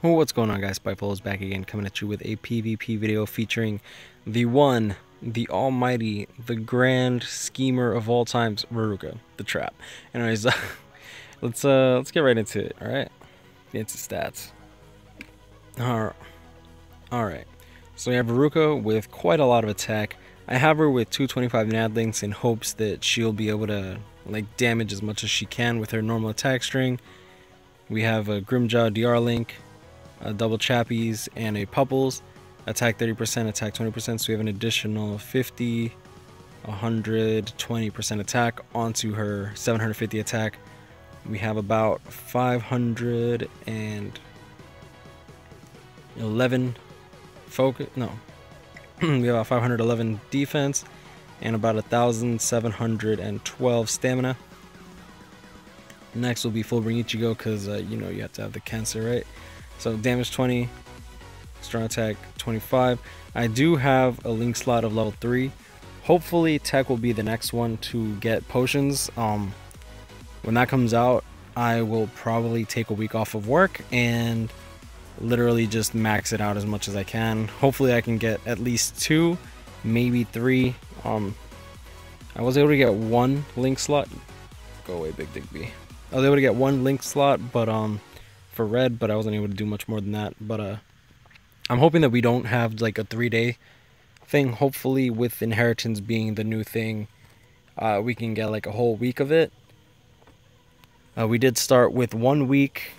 Oh, what's going on, guys? Spiteful is back again, coming at you with a PvP video featuring the one, the almighty, the grand schemer of all times, Riruka, the trap. Anyways, let's get right into it. All right, get into stats. All right. So we have Riruka with quite a lot of attack. I have her with 225 Nadlings in hopes that she'll be able to like damage as much as she can with her normal attack string. We have a Grimjaw DR link, double chappies, and a Pupples. Attack 30%, attack 20%, so we have an additional 50, 120% attack onto her 750 attack. We have about 511 focus, no, we have about 511 defense and about 1,712 stamina. Next will be full bring Ichigo, because you know you have to have the cancer, right? So damage 20, strong attack 25. I do have a link slot of level 3. Hopefully tech will be the next one to get potions. When that comes out, I will probably take a week off of work and literally just max it out as much as I can. Hopefully I can get at least 2, maybe 3. I was able to get 1 link slot. Go away, Big Dick B. I was able to get 1 link slot, but for red, but I wasn't able to do much more than that. But I'm hoping that we don't have like a 3-day thing. Hopefully with inheritance being the new thing, we can get like a whole week of it. We did start with 1 week.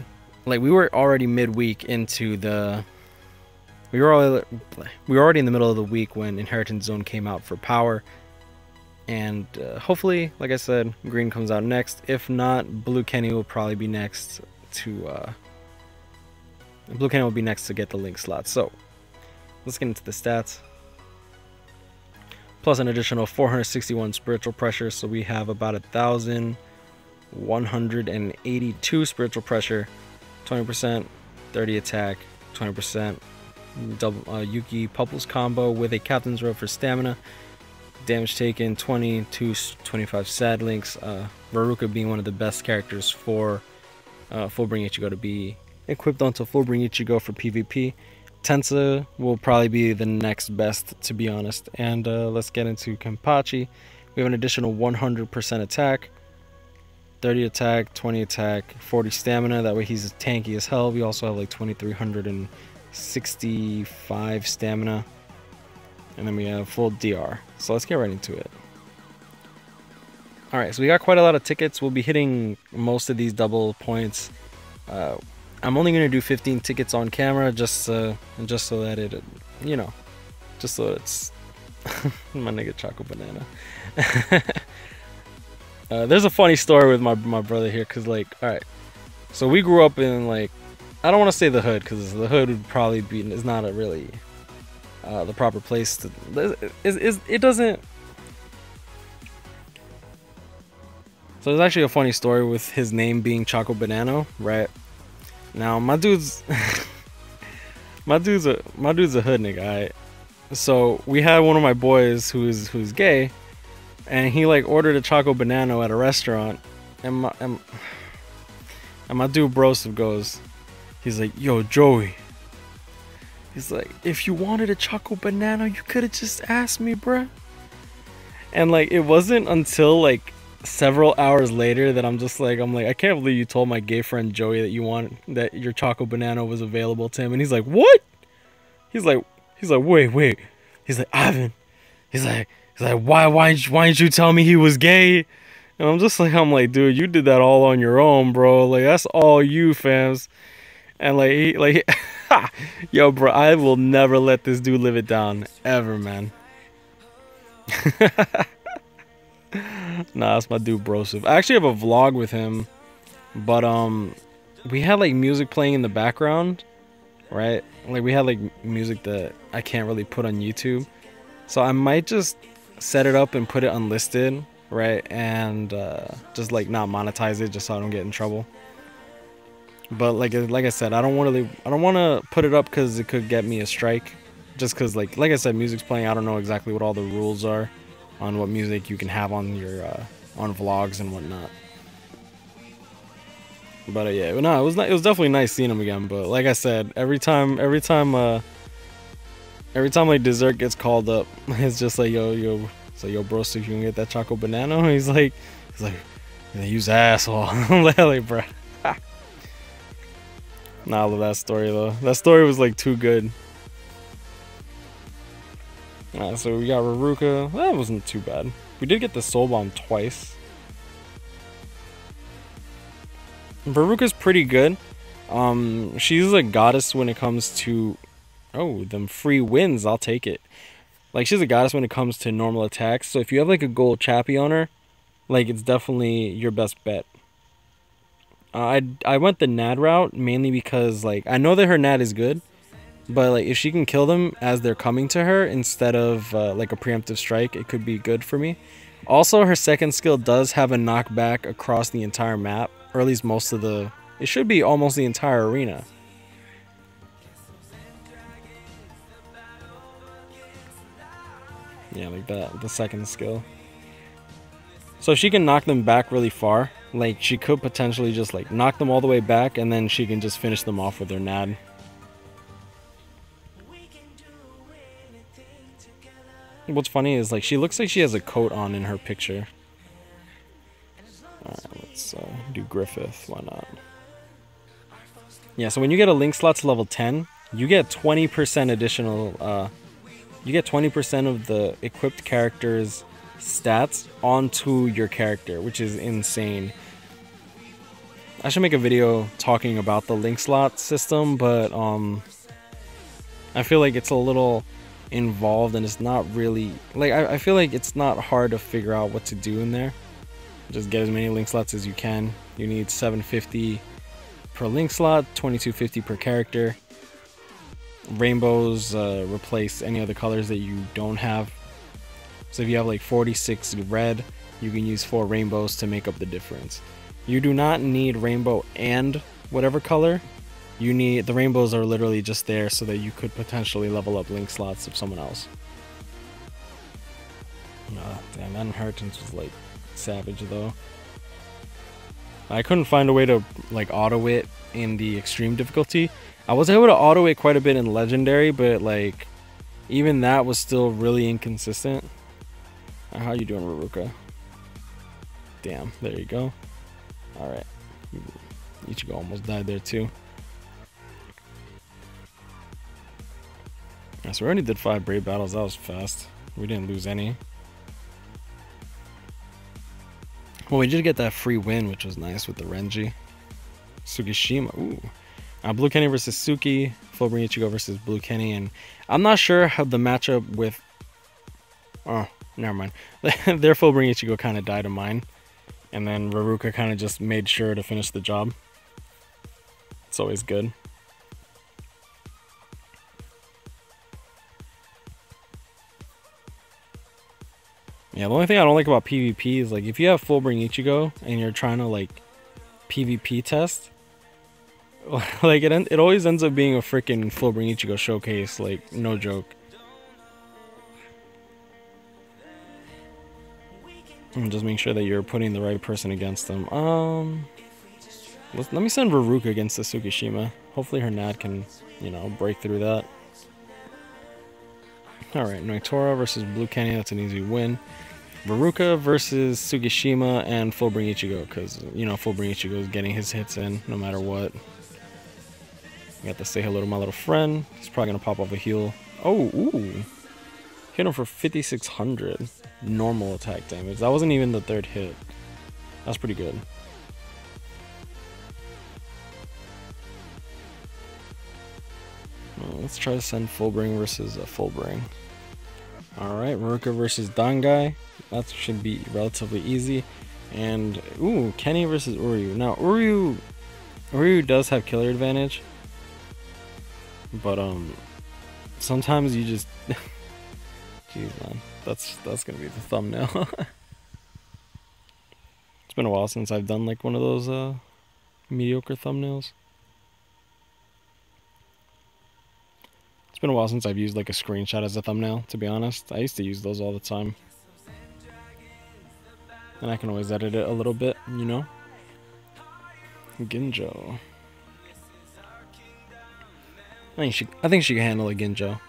Like we were already midweek into the we were already in the middle of the week when inheritance zone came out for power. And hopefully, like I said, green comes out next. If not, BroKen will probably be next to BroKen will be next to get the link slot. So let's get into the stats. Plus an additional 461 spiritual pressure, so we have about 1,182 spiritual pressure, 20%, 30 attack, 20%. Double Yuki Pupples combo with a captain's robe for stamina. Damage taken 20 to 25 sad links. Riruka being one of the best characters for full bring Ichigo to be equipped onto full bring Ichigo for PvP. Tensa will probably be the next best, to be honest. And let's get into Kenpachi. We have an additional 100% attack, 30 attack, 20 attack, 40 stamina. That way he's tanky as hell. We also have like 2,365 stamina. And then we have full DR. So let's get right into it. Alright, so we got quite a lot of tickets. We'll be hitting most of these double points. I'm only going to do 15 tickets on camera just so that it, you know, just so it's my nigga Choco Banana. There's a funny story with my brother here, because like, alright, so we grew up in like, I don't want to say the hood, because the hood would probably be, is not a really the proper place to, it doesn't. So there's actually a funny story with his name being Choco Banana, right? Now my dude's my dude's a hood nigga, right? So we had one of my boys who's gay, and he like ordered a Choco Banana at a restaurant, and my dude Broseph goes, he's like, yo Joey, he's like, if you wanted a Choco Banana, you could have just asked me, bruh. And like, it wasn't until like several hours later that I'm like, I can't believe you told my gay friend Joey that your Choco Banana was available to him. And he's like, what? He's like, wait. He's like, Ivan. He's like, why didn't you tell me he was gay? And I'm like, dude, you did that all on your own, bro. Like, that's all you, fams. And like, yo, bro, I will never let this dude live it down ever, man. Nah, that's my dude Broseph. I actually have a vlog with him, but we had like music playing in the background, right? Like we had like music that I can't really put on YouTube, so I might just set it up and put it unlisted, right? And just like not monetize it, just so I don't get in trouble. But like I said, I don't want to put it up because it could get me a strike. Just because like I said, music's playing. I don't know exactly what all the rules are on what music you can have on your on vlogs and whatnot. But yeah, no, it was it was definitely nice seeing him again. But like I said, every time like dessert gets called up, it's just like yo, so yo, bro, so you can get that choco banana. He's like, use asshole. I'm like, bro. Nah, I love that story though. That story was like too good. So we got Riruka. That wasn't too bad. We did get the soul bomb twice. Riruka's pretty good. She's a goddess when it comes to, oh, them free wins. I'll take it. Like, she's a goddess when it comes to normal attacks. So if you have like a gold chappy on her, like, it's definitely your best bet. I went the Nad route mainly because like I know that her Nad is good, but like if she can kill them as they're coming to her instead of like a preemptive strike, it could be good for me. Also, her second skill does have a knockback across the entire map, or at least most of the. It should be almost the entire arena. Yeah, like that, the second skill. So if she can knock them back really far, like she could potentially just like knock them all the way back and then she can just finish them off with her Nad. What's funny is like she looks like she has a coat on in her picture. Alright, let's do Griffith, why not? Yeah, so when you get a link slot to level 10, you get 20% additional, you get 20% of the equipped character's stats onto your character, which is insane. I should make a video talking about the link slot system, but I feel like it's a little involved and it's not really like I feel like it's not hard to figure out what to do in there. Just get as many link slots as you can. You need 750 per link slot, 2250 per character. Rainbows replace any other colors that you don't have. So if you have like 46 red, you can use 4 rainbows to make up the difference. You do not need rainbow and whatever color. You need the rainbows are literally just there so that you could potentially level up link slots of someone else. Damn, that inheritance was like savage though. I couldn't find a way to like auto it in the extreme difficulty. I was able to auto it quite a bit in legendary, but like even that was still really inconsistent. How you doing, Riruka? Damn, there you go. Alright. Ichigo almost died there too. Yeah, so we already did 5 brave battles. That was fast. We didn't lose any. Well, we did get that free win, which was nice with the Renji. Sugishima. Ooh. Blue Kenny versus Suki. Fullbring Ichigo versus Blue Kenny. And I'm not sure how the matchup with... Oh, never mind. Their Fullbring Ichigo kind of died of mine. And then Riruka kind of just made sure to finish the job. It's always good. Yeah, the only thing I don't like about PvP is like if you have Fullbring Ichigo and you're trying to like PvP test, like it always ends up being a freaking Fullbring Ichigo showcase, like no joke. And just make sure that you're putting the right person against them. Let me send Riruka against the Tsukishima. Hopefully her Nad can, you know, break through that. Alright, Noitora versus Blue Kenny, that's an easy win. Riruka versus Sugishima and Fullbring Ichigo, because, you know, Fullbring Ichigo is getting his hits in no matter what. I got to say hello to my little friend. He's probably going to pop off a heal. Oh, ooh. Hit him for 5,600 normal attack damage. That wasn't even the 3rd hit. That's pretty good. Let's try to send Fullbring versus Fullbring. Alright, Riruka versus Dangai. That should be relatively easy. And, ooh, Kenny versus Uryu. Now, Uryu does have killer advantage. But, sometimes you just... Jeez, man. That's gonna be the thumbnail. It's been a while since I've done, like, one of those, mediocre thumbnails. It's been a while since I've used like a screenshot as a thumbnail, to be honest. I used to use those all the time. And I can always edit it a little bit, you know? Ginjo. I think she can handle a Ginjo.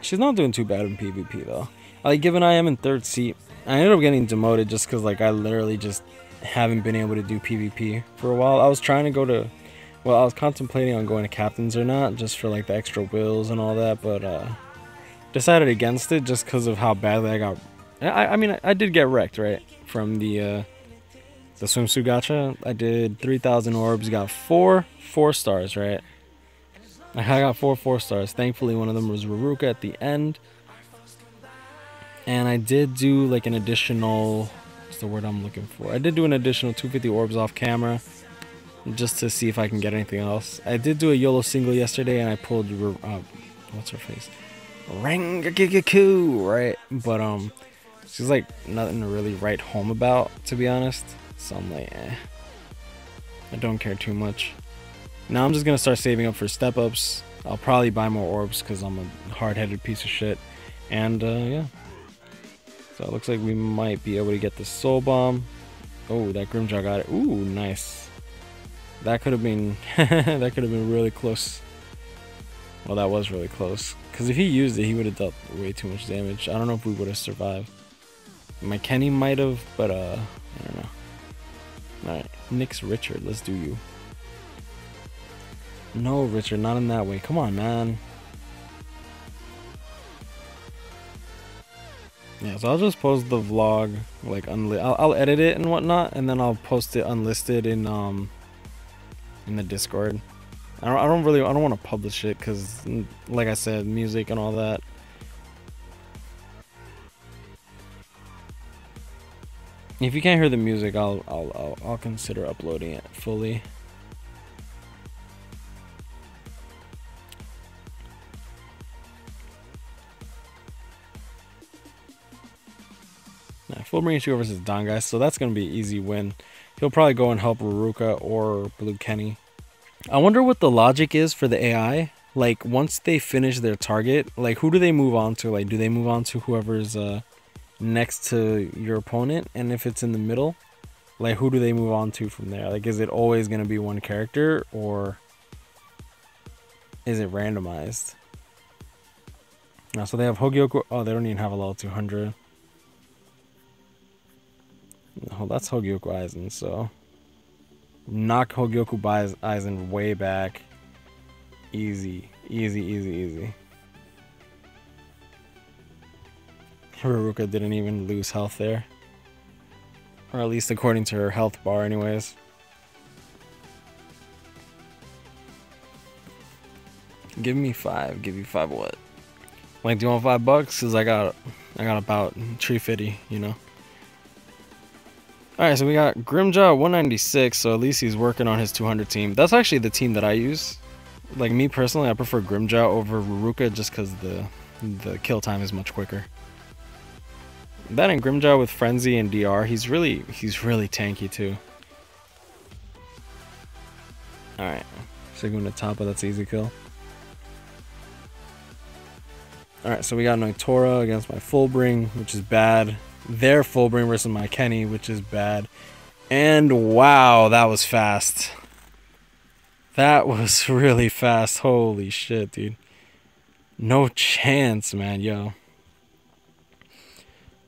She's not doing too bad in PvP though. Like, given I am in 3rd seat, I ended up getting demoted just because like I literally just haven't been able to do PvP for a while. I was trying to go to, well, I was contemplating on going to captains or not, just for like the extra wills and all that, but decided against it just because of how badly I got. I mean, I did get wrecked, right, from the swimsuit gacha. I did 3,000 orbs, got 4 stars, right? I got 4 stars. Thankfully, one of them was Riruka at the end. And I did do like an additional, what's the word I'm looking for? I did do an additional 250 orbs off camera just to see if I can get anything else. I did do a YOLO single yesterday and I pulled, what's her face? Rengaku, right? But she's like nothing to really write home about, to be honest. So I'm like, I don't care too much. Now I'm just gonna start saving up for step ups. I'll probably buy more orbs because I'm a hard-headed piece of shit. And yeah. So it looks like we might be able to get the soul bomb. Oh, that Grimjaw got it. Ooh, nice. That could have been that could have been really close. Well, that was really close. Because if he used it, he would have dealt way too much damage. I don't know if we would have survived. My Kenny might have, but I don't know. Alright, Nyx Richard, let's do you. No, Richard, not in that way. Come on, man. Yeah, so I'll just post the vlog, like, I'll edit it and whatnot, and then I'll post it unlisted in the Discord. I don't want to publish it because, like I said, music and all that. If you can't hear the music, I'll consider uploading it fully. Full bring Ichigo versus Don, guys, so that's gonna be an easy win. He'll probably go and help Riruka or BroKen. I wonder what the logic is for the AI. Like, once they finish their target, like, who do they move on to? Like, do they move on to whoever's next to your opponent? And if it's in the middle, like, who do they move on to from there? Like, is it always gonna be one character, or is it randomized? Now, so they have Hogyoku. Oh, they don't even have a level 200. Oh, that's Hogyoku Aizen, so knock Hogyoku Aizen way back. Easy, easy, easy, easy. Riruka didn't even lose health there, or at least according to her health bar anyways. Give me 5. Give you 5 what? Like, do you want $5? Cause I got about 350, you know. Alright, so we got Grimjaw 196, so at least he's working on his 200 team. That's actually the team that I use. Like, me personally, I prefer Grimjaw over Riruka just because the kill time is much quicker. That and Grimjaw with Frenzy and DR, he's really tanky too. Alright, Sigmund Tapa, that's easy kill. Alright, so we got Noitora against my Fullbring, which is bad. Their Fullbring versus my Kenny, which is bad. And wow, that was fast. That was really fast. Holy shit, dude. No chance, man, yo.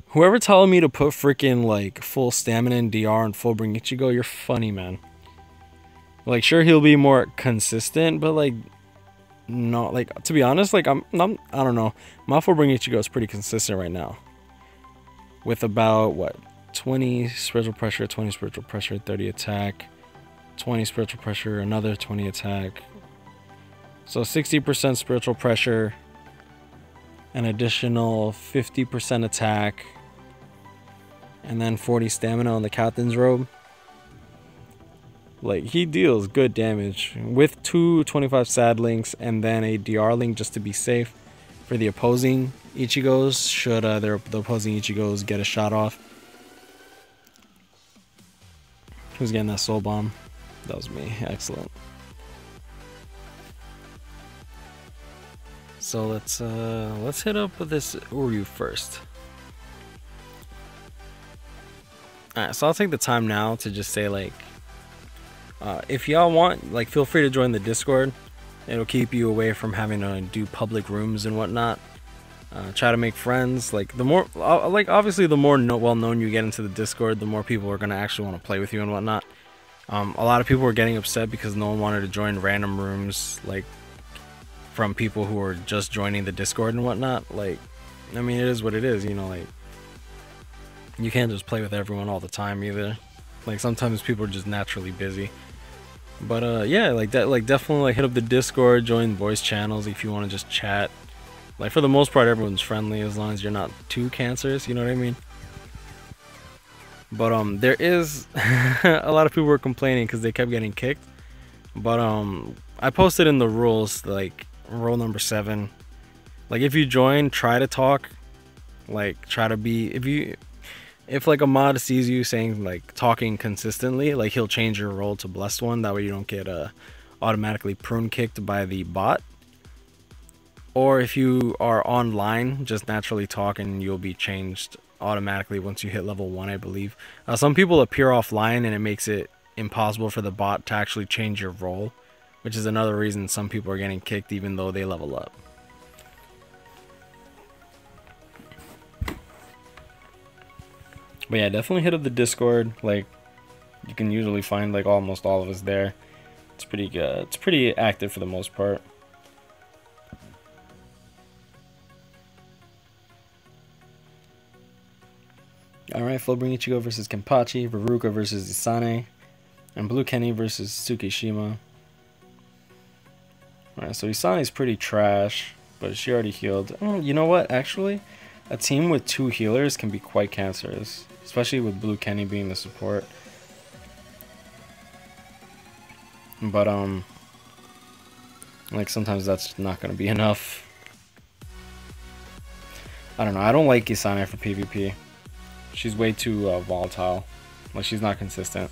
Whoever telling me to put freaking like full stamina in DR and Fullbring Ichigo, you're funny, man. Like, sure, he'll be more consistent, but like, no, like, to be honest, like, I don't know. My Fullbring Ichigo is pretty consistent right now. With about, what, 20 spiritual pressure, 20 spiritual pressure, 30 attack, 20 spiritual pressure, another 20 attack. So 60% spiritual pressure, an additional 50% attack, and then 40 stamina on the captain's robe. Like, he deals good damage with 2 25 sad links and then a DR link just to be safe for the opposing Ichigos, should the opposing Ichigos get a shot off. Who's getting that soul bomb? That was me. Excellent. So let's hit up with this Uryu first. Alright, so I'll take the time now to just say, like, If y'all want, like, feel free to join the Discord. It'll keep you away from having to do public rooms and whatnot. Try to make friends. Like, the more, like, obviously the more well known you get into the Discord, the more people are gonna actually want to play with you and whatnot. A lot of people were getting upset because no one wanted to join random rooms, like, from people who are just joining the Discord and whatnot. Like, I mean, it is what it is, you know. Like, you can't just play with everyone all the time either. Like, sometimes people are just naturally busy. But yeah, like that, like, definitely, like, hit up the Discord, join voice channels if you want to just chat. Like, for the most part, everyone's friendly as long as you're not too cancerous, you know what I mean? But there is a lot of people were complaining because they kept getting kicked. But I posted in the rules, like, rule number 7, like, if you join, try to talk. Like, try to be, if like a mod sees you saying, like, talking consistently, like, he'll change your role to blessed one. That way you don't get automatically prune kicked by the bot. Or if you are online, just naturally talking, you'll be changed automatically once you hit level 1, I believe. Some people appear offline and it makes it impossible for the bot to actually change your role, which is another reason some people are getting kicked even though they level up. But yeah, definitely hit up the Discord. Like, you can usually find, like, almost all of us there. It's pretty good. It's pretty active for the most part. Alright, Fullbring Ichigo versus Kenpachi, Riruka versus Isane, and BroKen versus Tsukishima. Alright, so Isane's pretty trash, but she already healed. Oh, you know what? Actually, a team with 2 healers can be quite cancerous, especially with BroKen being the support. But like, sometimes that's not gonna be enough. I don't know. I don't like Isane for PvP. She's way too volatile. Like, she's not consistent.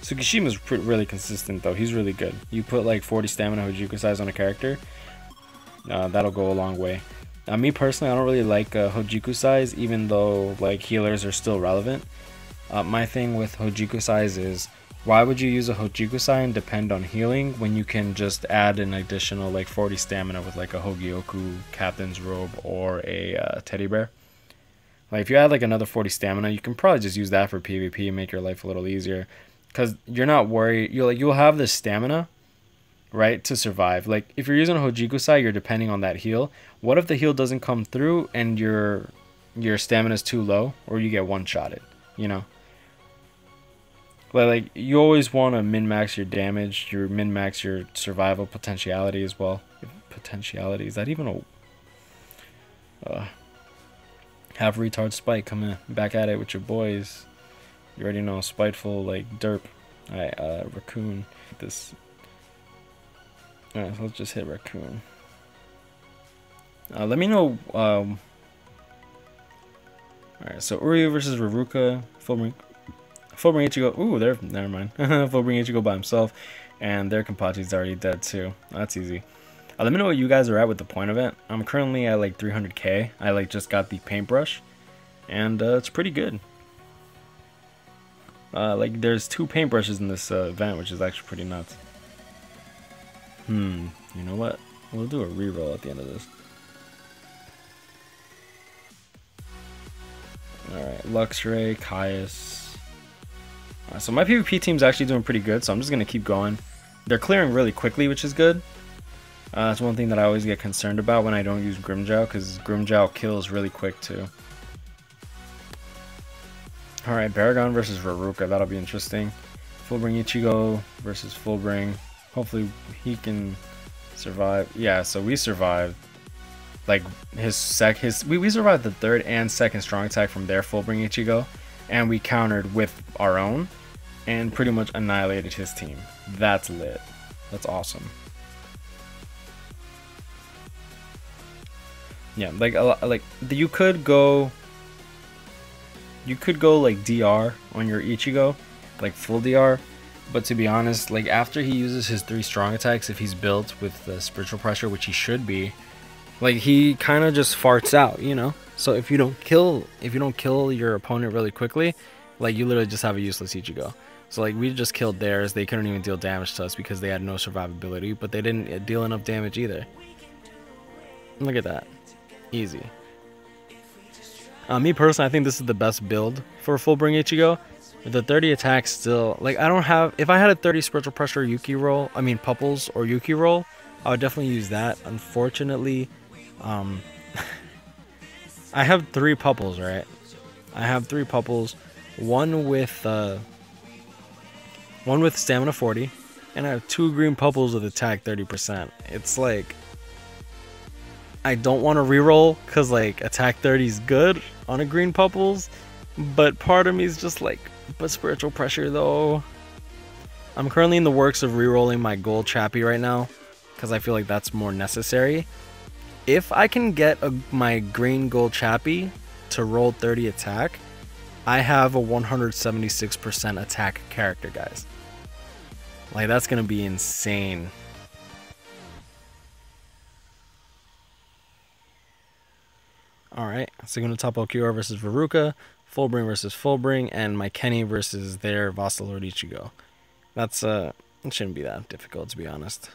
Tsukishima's really consistent though. He's really good. You put like 40 stamina Hojuku size on a character, that'll go a long way. Me personally, I don't really like Hojuku size, even though, like, healers are still relevant. My thing with Hojuku size is, why would you use a Hojuku size and depend on healing when you can just add an additional like 40 stamina with like a Hogyoku, Captain's Robe, or a teddy bear? Like, if you add like another 40 stamina, you can probably just use that for PvP and make your life a little easier, because you're not worried. You'll have the stamina, right, to survive. Like, if you're using a Hojikusai, you're depending on that heal. What if the heal doesn't come through and your stamina is too low, or you get one-shotted, you know? Like, you always want to min-max your damage, min-max your survival potentiality as well. Potentiality, is that even a... have retard Spike coming back at it with your boys. You already know, Spiteful, like, derp. Alright, Raccoon. This... Alright, so let's just hit Raccoon. Let me know... Alright, so Uryu versus Riruka. Fullbring Ichigo. Ooh, never mind. Fullbring Ichigo by himself. And their Kenpachi's already dead too. That's easy. Let me know what you guys are at with the point event. I'm currently at like 300k. I like just got the paintbrush. And it's pretty good. Like, there's 2 paintbrushes in this event, which is actually pretty nuts. You know what? We'll do a reroll at the end of this. Alright, Luxray, Caius. So my PvP team's actually doing pretty good, so I'm just going to keep going. They're clearing really quickly, which is good. That's one thing that I always get concerned about when I don't use Grimmjow, because Grimmjow kills really quick too. Alright, Baragon versus Riruka, that'll be interesting. Fullbring Ichigo versus Fullbring. Hopefully he can survive. Yeah, so we survived. Like, we survived the 3rd and 2nd strong attack from their Fullbring Ichigo, and we countered with our own and pretty much annihilated his team. That's lit. That's awesome. Yeah, like you could go like DR on your Ichigo, like full DR, but to be honest, like, after he uses his 3 strong attacks, if he's built with the spiritual pressure, which he should be, like, he kind of just farts out, you know? So if you don't kill your opponent really quickly, like, you literally just have a useless Ichigo. So like we just killed theirs. They couldn't even deal damage to us because they had no survivability, but they didn't deal enough damage either. Look at that. Easy. Me personally, I think this is the best build for Fullbring Ichigo. The 30 attack still, like, I don't have, if I had a 30 spiritual pressure Yuki roll, I mean Pupples or Yuki roll, I would definitely use that. Unfortunately, I have 3 Pupples, right? I have 3 Pupples, one with stamina 40, and I have 2 green Pupples with attack 30%. It's like, I don't want to reroll because like attack 30 is good on a green Pupples, but part of me is just like, but spiritual pressure though. I'm currently in the works of rerolling my gold Chappie right now because I feel like that's more necessary. If I can get my green gold Chappie to roll 30 attack, I have a 176% attack character, guys. Like, that's gonna be insane. Alright, so going to top Okura versus Riruka, Fullbring versus Fullbring, and my Kenny versus their Vassal Lord Ichigo. That's, it shouldn't be that difficult, to be honest.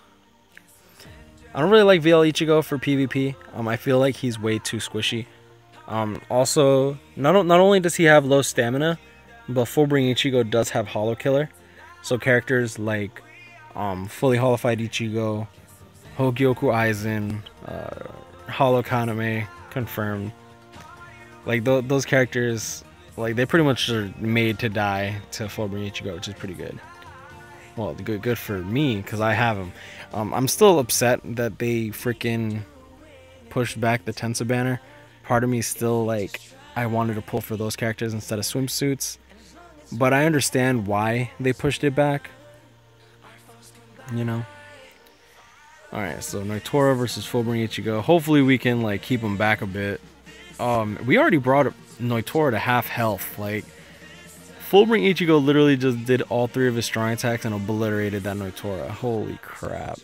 I don't really like VL Ichigo for PvP. I feel like he's way too squishy. Also, not only does he have low stamina, but Fullbring Ichigo does have Hollow Killer. So characters like Fully Hollified Ichigo, Hogyoku Aizen, Hollow Kaname, confirmed. Like those characters, like they pretty much are made to die to Fullbring Ichigo, which is pretty good. Well, good for me because I have them. I'm still upset that they freaking pushed back the Tensa banner. Part of me is still like, I wanted to pull for those characters instead of swimsuits, but I understand why they pushed it back. You know. All right, so Noitora versus Fullbring Ichigo. Hopefully we can like keep him back a bit. We already brought Noitora to half health. Like, Fullbring Ichigo literally just did all 3 of his strong attacks and obliterated that Noitora. Holy crap.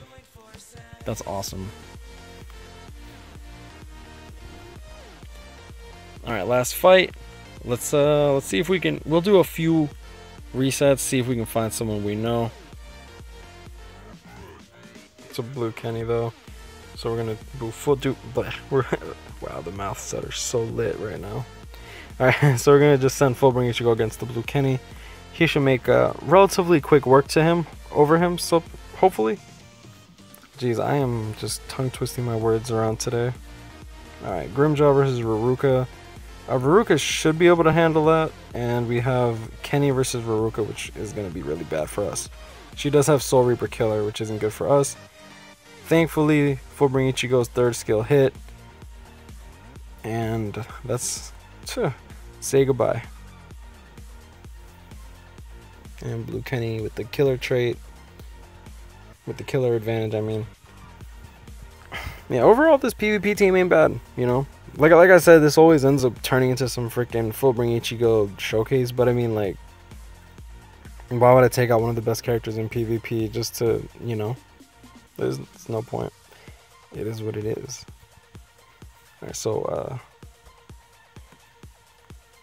That's awesome. Alright, last fight. Let's see if we can, we'll do a few resets, see if we can find someone we know. It's a blue Kenny though. So we're gonna do full wow, the mouth set are so lit right now. Alright, so we're gonna just send Fullbring Ichigo against the blue Kenny. He should make relatively quick work to him over him, so hopefully. Jeez, I am just tongue twisting my words around today. Alright, Grimjaw versus Riruka. Riruka should be able to handle that, and we have Kenny versus Riruka, which is gonna be really bad for us. She does have Soul Reaper Killer, which isn't good for us. Thankfully, Fullbring Ichigo's 3rd skill hit, and that's say goodbye. And blue Kenny with the killer trait, with the killer advantage, I mean. Yeah, overall this PvP team ain't bad, you know. Like I said, this always ends up turning into some freaking Fullbring Ichigo showcase, but I mean, like, why would I take out one of the best characters in PvP just to, you know, there's no point. It is what it is. Alright, so,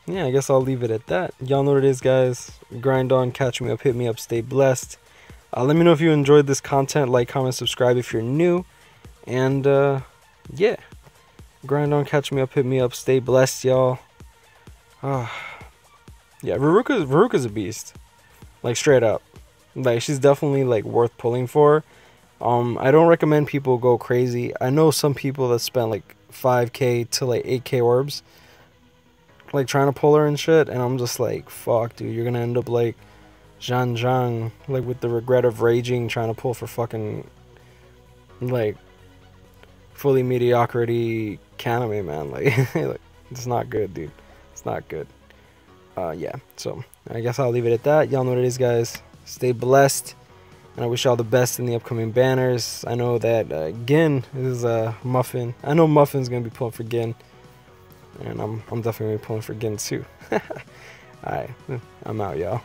yeah, I guess I'll leave it at that. Y'all know what it is, guys. Grind on, catch me up, hit me up, stay blessed. Let me know if you enjoyed this content. Like, comment, subscribe if you're new. And, yeah. Grind on, catch me up, hit me up, stay blessed, y'all. Yeah, Riruka's a beast. Like, straight up. Like, she's definitely, like, worth pulling for. I don't recommend people go crazy. I know some people that spent, like, 5k to, like, 8k orbs, like, trying to pull her and shit, and I'm just like, fuck, dude, you're gonna end up like Zhang, like, with the regret of raging, trying to pull for fucking, like, fully mediocrity Kaname, man. Like, like, it's not good, dude. It's not good. Yeah, so I guess I'll leave it at that. Y'all know what it is, guys. Stay blessed, and I wish y'all the best in the upcoming banners. I know that Gin is Muffin. I know Muffin's gonna be pulling for Gin, and I'm definitely gonna be pulling for Gin too. Alright, I'm out, y'all.